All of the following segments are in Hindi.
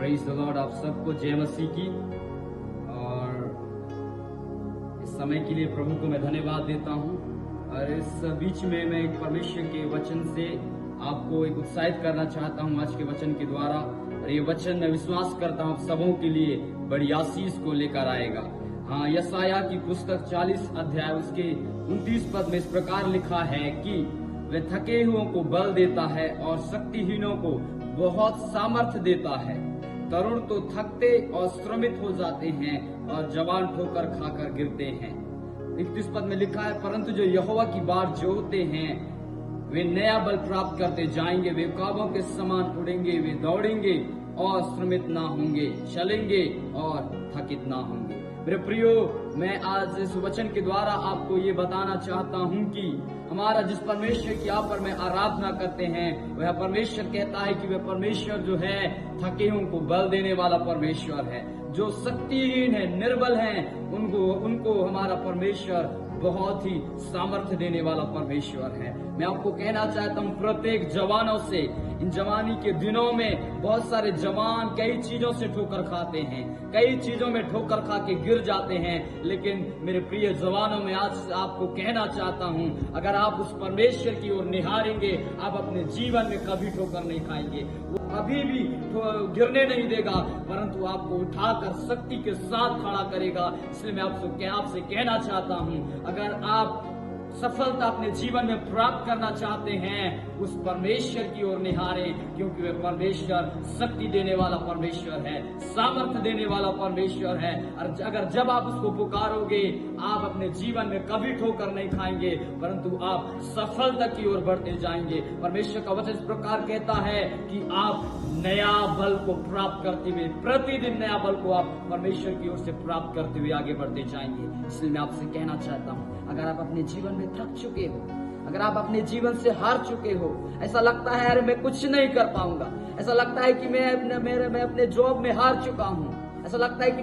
Praise the Lord. आप सबको जय मसीह की। और इस समय के लिए प्रभु को मैं धन्यवाद देता हूं। और इस बीच में मैं एक परमेश्वर के वचन से आपको एक उत्साहित करना चाहता हूं आज के वचन के द्वारा। और ये वचन मैं विश्वास करता हूं आप सबों के लिए बड़ी आशीष को लेकर आएगा। हाँ, यशायाह की पुस्तक 40 अध्याय उसके 29 पद में इस प्रकार लिखा है कि वे थके हुओं को बल देता है और शक्तिहीनों को बहुत सामर्थ्य देता है। तरुण तो थकते और श्रमित हो जाते हैं और जवान ठोकर खाकर गिरते हैं। 31 पद में लिखा है, परंतु जो यहोवा की बाट जोहते हैं वे नया बल प्राप्त करते जाएंगे। वे काबों के समान उड़ेंगे, वे दौड़ेंगे और श्रमित ना होंगे, चलेंगे और थकित ना होंगे। मेरे प्रियो, मैं आज इस वचन के द्वारा आपको ये बताना चाहता हूँ कि हमारा जिस परमेश्वर की आप पर में आराधना करते हैं वह परमेश्वर कहता है कि वह परमेश्वर जो है थके हुओं को बल देने वाला परमेश्वर है। जो शक्तिहीन है, निर्बल है, उनको हमारा परमेश्वर बहुत ही सामर्थ्य देने वाला परमेश्वर है। मैं आपको कहना चाहता हूँ प्रत्येक जवानों से, इन जवानी के दिनों में बहुत सारे जवान कई चीजों से ठोकर खाते हैं, कई चीजों में ठोकर खा के गिर जाते हैं। लेकिन मेरे प्रिय जवानों, में आज आपको कहना चाहता हूँ, अगर आप उस परमेश्वर की ओर निहारेंगे, आप अपने जीवन में कभी ठोकर नहीं खाएंगे। वो कभी भी गिरने नहीं देगा, परंतु आपको उठाकर शक्ति के साथ खड़ा करेगा। इसलिए मैं आपसे कहना चाहता हूँ, अगर आप सफलता अपने जीवन में प्राप्त करना चाहते हैं, उस परमेश्वर की ओर निहारें, क्योंकि वह परमेश्वर शक्ति देने वाला परमेश्वर है, सामर्थ्य देने वाला परमेश्वर है। और अगर जब आप उसको पुकारोगे, आप अपने जीवन में कभी ठोकर नहीं खाएंगे, परंतु आप सफलता की ओर बढ़ते जाएंगे। परमेश्वर का वचन इस प्रकार कहता है कि आप नया बल को प्राप्त करते हुए, प्रतिदिन नया बल को आप परमेश्वर की ओर से प्राप्त करते हुए आगे बढ़ते जाएंगे। इसलिए मैं आपसे कहना चाहता हूँ, अगर आप अपने जीवन में थक चुके हो, अगर आप अपने जीवन से हार चुके हो, ऐसा लगता है अरे मैं कुछ नहीं कर पाऊंगा, ऐसा लगता है कि मैं अपने जॉब में हार चुका हूँ, ऐसा लगता है कि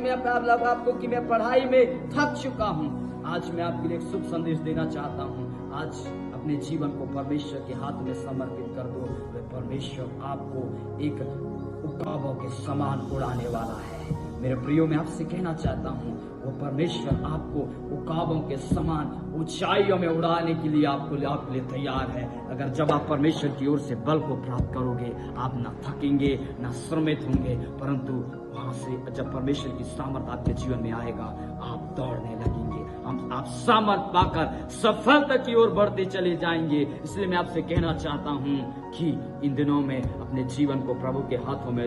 मैं पढ़ाई में थक चुका हूँ, आज मैं आपके लिए एक शुभ संदेश देना चाहता हूँ। आज अपने जीवन को परमेश्वर के हाथ में समर्पित कर दो। वह परमेश्वर आपको एक उकाबों के समान उड़ाने वाला है। मेरे प्रियो, मैं आपसे कहना चाहता हूँ, वो परमेश्वर आपको उकाबों के समान ऊंचाइयों में उड़ाने के लिए आपके लिए तैयार है। अगर जब आप परमेश्वर की ओर से बल को प्राप्त करोगे, आप ना थकेंगे, ना श्रमित होंगे, परंतु वहां से जब परमेश्वर की सामर्थ्य आपके जीवन में आएगा, आप दौड़ने लगेंगे, आप सामर्थ्य पाकर सफलता की ओर बढ़ते चले जाएंगे। इसलिए मैं आपसे कहना चाहता हूँ कि इन दिनों में अपने जीवन को प्रभु के हाथों में